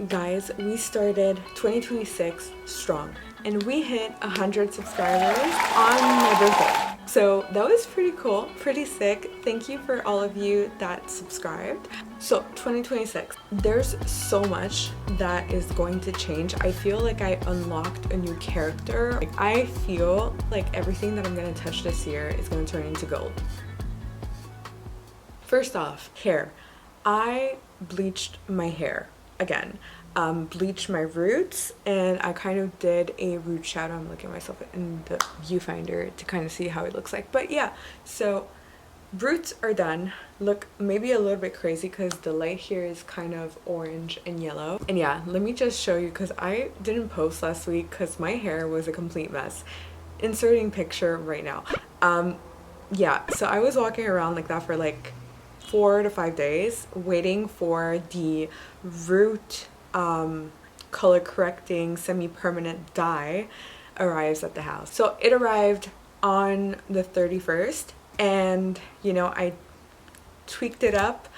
Guys, we started 2026 strong and we hit 100 subscribers on my birthday. So that was pretty cool, pretty sick. Thank you for all of you that subscribed. So 2026, there's so much that is going to change. I feel like I unlocked a new character. Like, I feel like everything that I'm gonna touch this year is gonna turn into gold. First off, hair. I bleached my hair again. Bleached my roots, and I kind of did a root shadow. I'm looking at myself in the viewfinder to kind of see how it looks like. But yeah, so roots are done. Look maybe a little bit crazy because the light here is kind of orange and yellow. And yeah, let me just show you because I didn't post last week because my hair was a complete mess. Inserting picture right now. Yeah, so I was walking around like that for like 4 to 5 days waiting for the root color correcting semi-permanent dye arrives at the house. So it arrived on the 31st, and you know, I tweaked it up.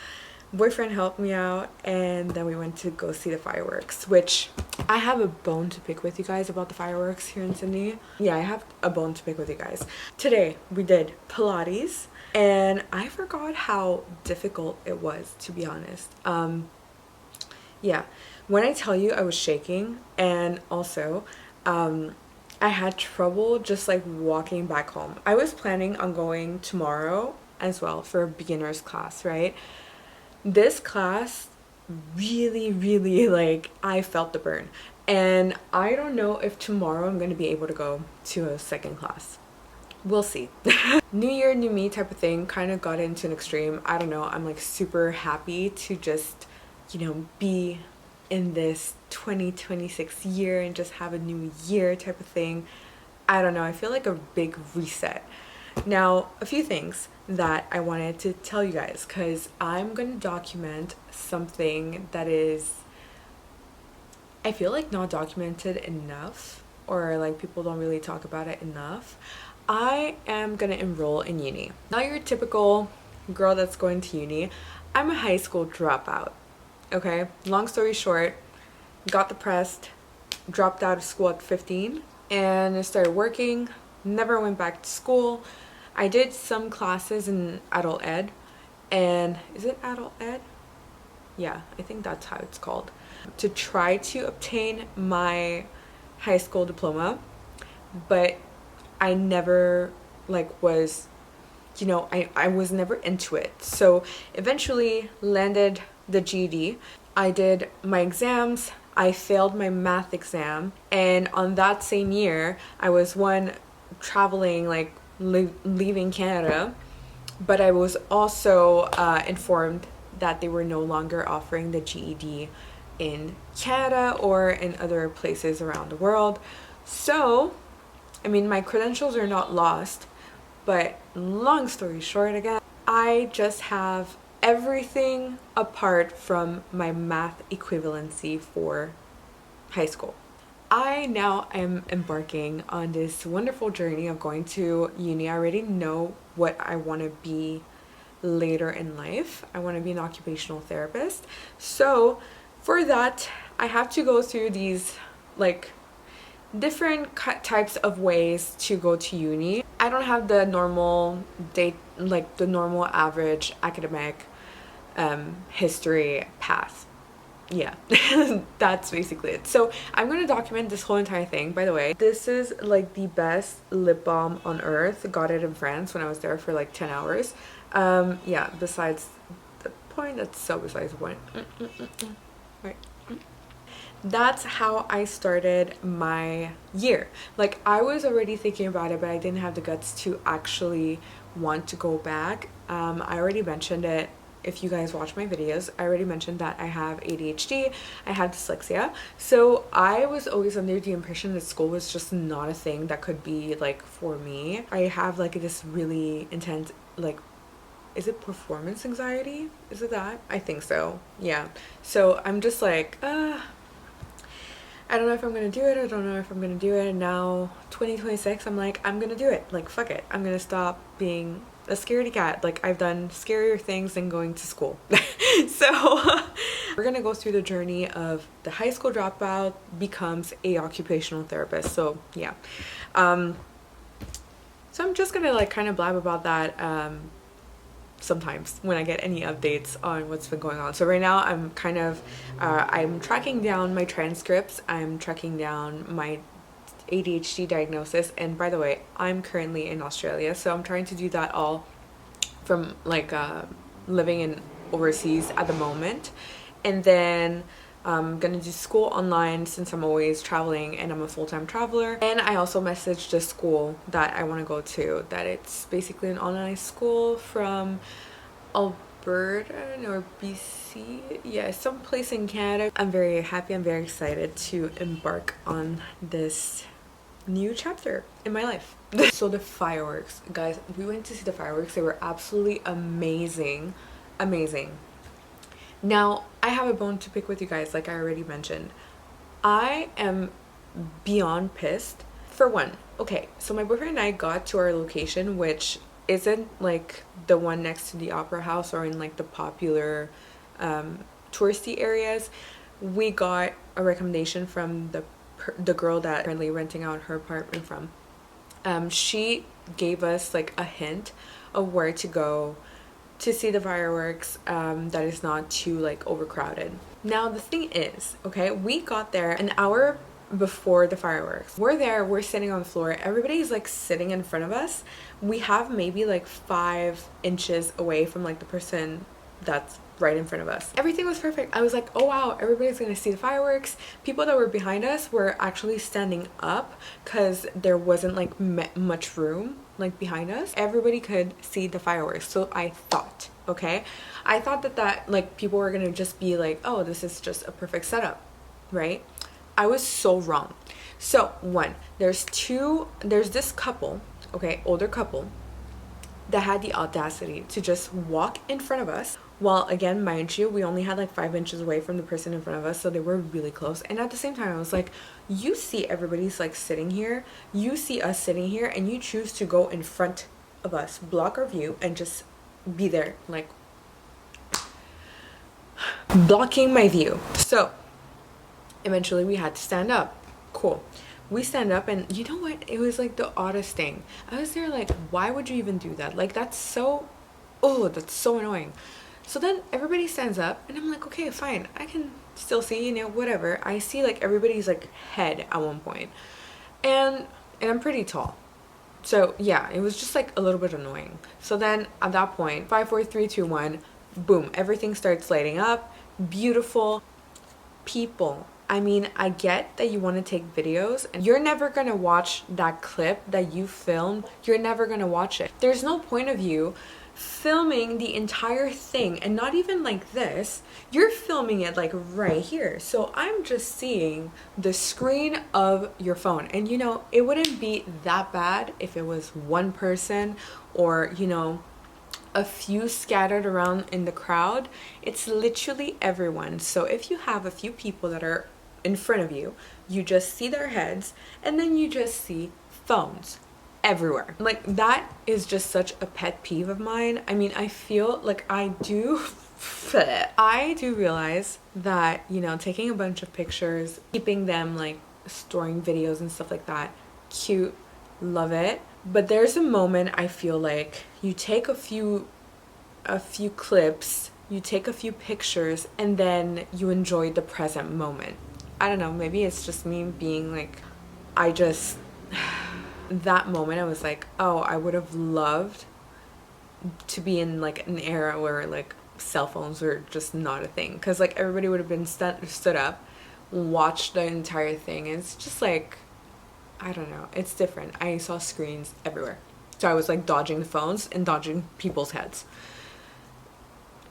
Boyfriend helped me out, and then we went to go see the fireworks, which I have a bone to pick with you guys about the fireworks here in Sydney. Yeah, I have a bone to pick with you guys. Today we did Pilates, and I forgot how difficult it was, to be honest. Yeah, when I tell you I was shaking, and also I had trouble just like walking back home. I was planning on going tomorrow as well for a beginner's class, right? This class really like I felt the burn, and I don't know if tomorrow I'm going to be able to go to a second class. We'll see. New year, new me type of thing kind of got into an extreme. I don't know. I'm like super happy to just, you know, be in this 2026 year and just have a new year type of thing. I don't know. I feel like a big reset. Now, a few things that I wanted to tell you guys, because I'm going to document something that is, I feel like, not documented enough, or like people don't really talk about it enough. I am going to enroll in uni. Not your typical girl that's going to uni. I'm a high school dropout. Okay, long story short, got depressed, dropped out of school at 15, and I started working, never went back to school. I did some classes in adult ed, and is it adult ed? Yeah, I think that's how it's called, to try to obtain my high school diploma, but I never like was, you know, I was never into it. So eventually landed the GED. I did my exams. I failed my math exam, and on that same year I was traveling, like leaving Canada, but I was also informed that they were no longer offering the GED in Canada or in other places around the world. So I mean, my credentials are not lost, but long story short, again, I just have everything apart from my math equivalency for high school. I now am embarking on this wonderful journey of going to uni. I already know what I want to be later in life. I want to be an occupational therapist. So for that, I have to go through these like different types of ways to go to uni. I don't have the normal like the normal average academic history path. Yeah, that's basically it. So I'm going to document this whole entire thing. By the way, this is like the best lip balm on earth. Got it in France when I was there for like 10 hours. Yeah, besides the point, that's so besides the point. Right. That's how I started my year. Like, I was already thinking about it, but I didn't have the guts to actually want to go back. I already mentioned it. If you guys watch my videos, I already mentioned that I have ADHD, I have dyslexia. So I was always under the impression that school was just not a thing that could be like for me. I have like this really intense, like, is it performance anxiety? Is it that? I think so. Yeah. So I'm just like, I don't know if I'm gonna do it. I don't know if I'm gonna do it. And now 2026, I'm like, I'm gonna do it. Like, fuck it. I'm gonna stop being a scaredy cat. Like, I've done scarier things than going to school. So we're gonna go through the journey of the high school dropout becomes a occupational therapist. So yeah. So I'm just gonna like kind of blab about that sometimes when I get any updates on what's been going on. So right now I'm kind of I'm tracking down my transcripts, I'm tracking down my ADHD diagnosis, and by the way, I'm currently in Australia, so I'm trying to do that all from like living in overseas at the moment. And then I'm gonna do school online since I'm always traveling and I'm a full-time traveler. And I also messaged the school that I want to go to, that it's basically an online school from Alberta or BC, yeah, someplace in Canada. I'm very happy, I'm very excited to embark on this new chapter in my life. So the fireworks, guys, we went to see the fireworks. They were absolutely amazing. Now I have a bone to pick with you guys. Like I already mentioned, I am beyond pissed. For one, okay, so my boyfriend and I got to our location, which isn't like the one next to the opera house or in like the popular touristy areas. We got a recommendation from the girl that currently renting out her apartment from. She gave us like a hint of where to go to see the fireworks that is not too like overcrowded. Now the thing is, okay, we got there an hour before the fireworks. We're there, we're sitting on the floor, everybody's like sitting in front of us. We have maybe like 5 inches away from like the person that's right in front of us. Everything was perfect. I was like, oh wow, everybody's gonna see the fireworks. People that were behind us were actually standing up because there wasn't like much room like behind us. Everybody could see the fireworks. So I thought, okay, I thought that like people were gonna just be like, oh, this is just a perfect setup, right? I was so wrong. So one, there's this couple, okay, older couple, that had the audacity to just walk in front of us. Well, again, mind you, we only had like 5 inches away from the person in front of us, so they were really close. And at the same time, I was like, you see everybody's like sitting here, you see us sitting here, and you choose to go in front of us, block our view, and just be there, like blocking my view. So eventually we had to stand up. Cool. We stand up, and you know what? It was like the oddest thing. I was there like, why would you even do that? Like, that's so annoying. So then everybody stands up, and I'm like, okay, fine. I can still see, you know, whatever. I see like everybody's like head at one point. And I'm pretty tall. So yeah, it was just like a little bit annoying. So then at that point, 5, 4, 3, 2, 1, boom, everything starts lighting up. Beautiful people. I mean, I get that you want to take videos, and you're never going to watch that clip that you filmed. You're never going to watch it. There's no point of you filming the entire thing, and not even like this. You're filming it like right here. So I'm just seeing the screen of your phone. And you know, it wouldn't be that bad if it was one person or, you know, a few scattered around in the crowd. It's literally everyone. So if you have a few people that are in front of you, you just see their heads, and then you just see phones everywhere. Like, that is just such a pet peeve of mine. I mean, I feel like I do realize that, you know, taking a bunch of pictures, keeping them, like storing videos and stuff like that, cute, love it. But there's a moment I feel like you take a few clips, you take a few pictures, and then you enjoy the present moment. I don't know, maybe it's just me being like, that moment I was like, oh, I would have loved to be in like an era where like cell phones were just not a thing, because like everybody would have been stood up, watched the entire thing, and it's just like, I don't know, it's different. I saw screens everywhere, so I was like dodging the phones and dodging people's heads.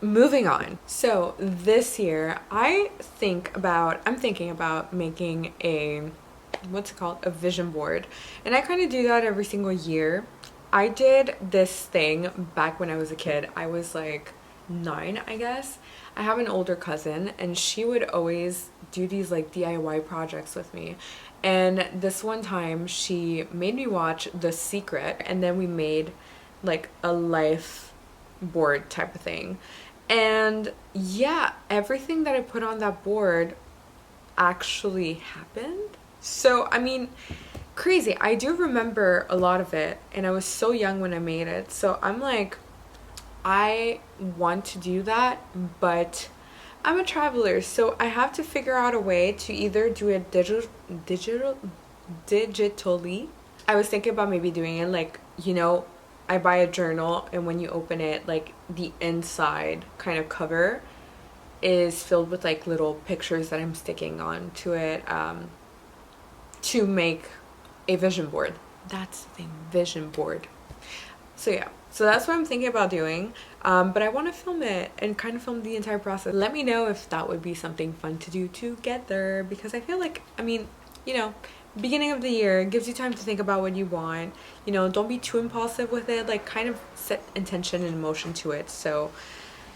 Moving on. So this year I'm thinking about making a, what's it called, a vision board, and I kind of do that every single year. I did this thing back when I was a kid. I was like 9, I guess. I have an older cousin, and she would always do these like DIY projects with me. And this one time she made me watch The Secret, and then we made like a life board type of thing. And yeah, everything that I put on that board actually happened. So, I mean, crazy. I do remember a lot of it, and I was so young when I made it. So I'm like, I want to do that, but I'm a traveler, so I have to figure out a way to either do it digitally. I was thinking about maybe doing it like, you know, I buy a journal, and when you open it, like the inside kind of cover is filled with like little pictures that I'm sticking on to it, to make a vision board. That's the thing, vision board. So yeah, so that's what I'm thinking about doing. But I want to film it and kind of film the entire process. Let me know if that would be something fun to do together, because I feel like, I mean, you know, beginning of the year gives you time to think about what you want. You know, don't be too impulsive with it. Like, kind of set intention and emotion to it. So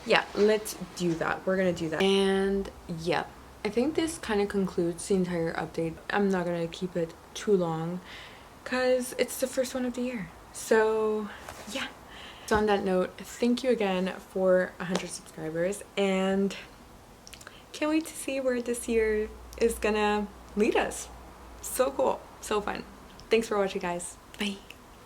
yeah, let's do that. We're gonna do that. And yeah, I think this kind of concludes the entire update. I'm not gonna keep it too long because it's the first one of the year. So yeah. So on that note, thank you again for 100 subscribers, and can't wait to see where this year is gonna lead us. So cool, so fun. Thanks for watching, guys. Bye.